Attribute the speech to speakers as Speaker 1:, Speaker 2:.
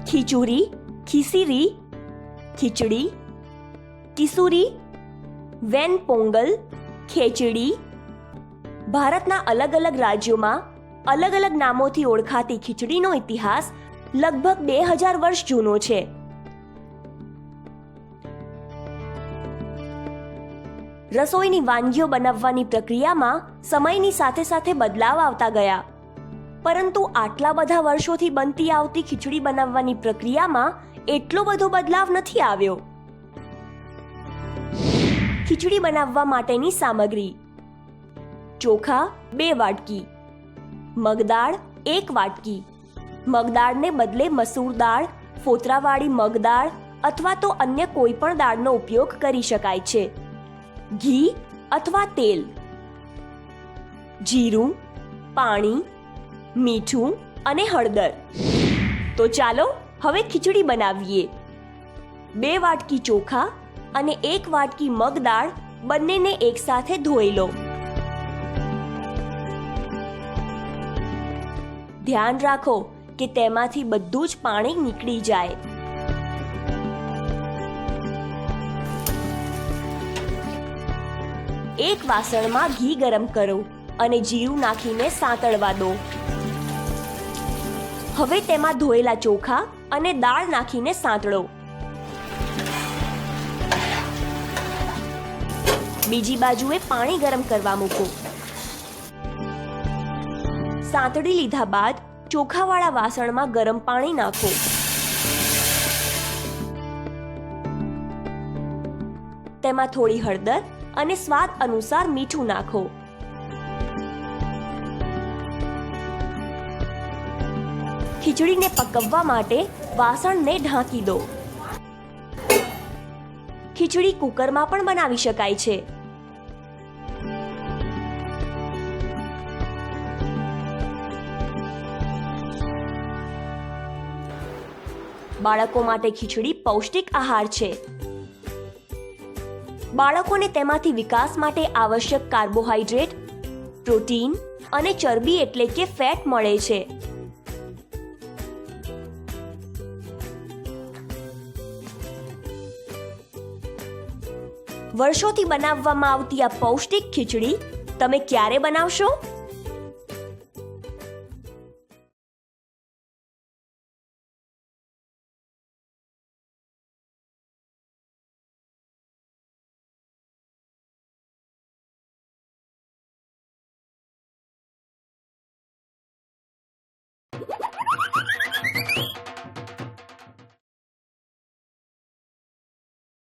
Speaker 1: ખીચુરી, ખીસીરી, ખીચડી, કિસુરી, van Pongal, ખેચડી. ભારતના અલગ અલગ રાજ્યોમાં અલગ અલગ નામોથી ઓળખાતી ખીચડીનો ઇતિહાસ લગભગ 2000 વર્ષ જૂનો છે. રસોઈની વાનગીઓ બનાવવાની પ્રક્રિયામાં સમયની સાથે સાથે બદલાવ આવતા ગયા, પરંતુ આટલા બધા વર્ષોથી બનતી આવતી ખીચડી બનાવવાની પ્રક્રિયામાં એટલો બધો બદલાવ નથી આવ્યો. ખીચડી બનાવવા માટેની સામગ્રી: ચોખા 2 વાટકી, મગદાળ 1 વાટકી. મગદાળને બદલે મસૂર દાળ, ફોતરાવાળી મગદાળ અથવા તો અન્ય કોઈ પણ દાળનો ઉપયોગ કરી શકાય છે. ઘી અથવા તેલ, જીરું, પાણી, મીઠું અને હળદર. તો ચાલો હવે ખીચડી બનાવીએ. 2 વાટકી ચોખા અને 1 વાટકી મગદાળ બંનેને એકસાથે ધોઈ લો. ધ્યાન રાખો કે તેમાંથી બધું જ પાણી નીકળી જાય. એક વાસણમાં ઘી ગરમ કરો અને જીરું નાખીને સાંતળવા દો. હવે તેમાં ધોયેલા ચોખા અને દાળ નાખીને સાંતળો. બીજી બાજુએ પાણી ગરમ કરવા મૂકો. સાંતળી લીધા બાદ ચોખાવાળા વાસણમાં ગરમ પાણી નાખો. તેમાં થોડી હળદર અને સ્વાદ અનુસાર મીઠું નાખો. ખીચડીને પકવવા માટે વાસણને ઢાંકી દો. ખીચડી કુકરમાં પણ બનાવી શકાય છે. બાળકો માટે ખીચડી પૌષ્ટિક આહાર છે. બાળકોને તેમાંથી વિકાસ માટે આવશ્યક કાર્બોહાઈડ્રેટ, પ્રોટીન અને ચરબી એટલે કે ફેટ મળે છે. વર્ષોથી બનાવવામાં આવતી આ પૌષ્ટિક ખીચડી તમે ક્યારે બનાવશો?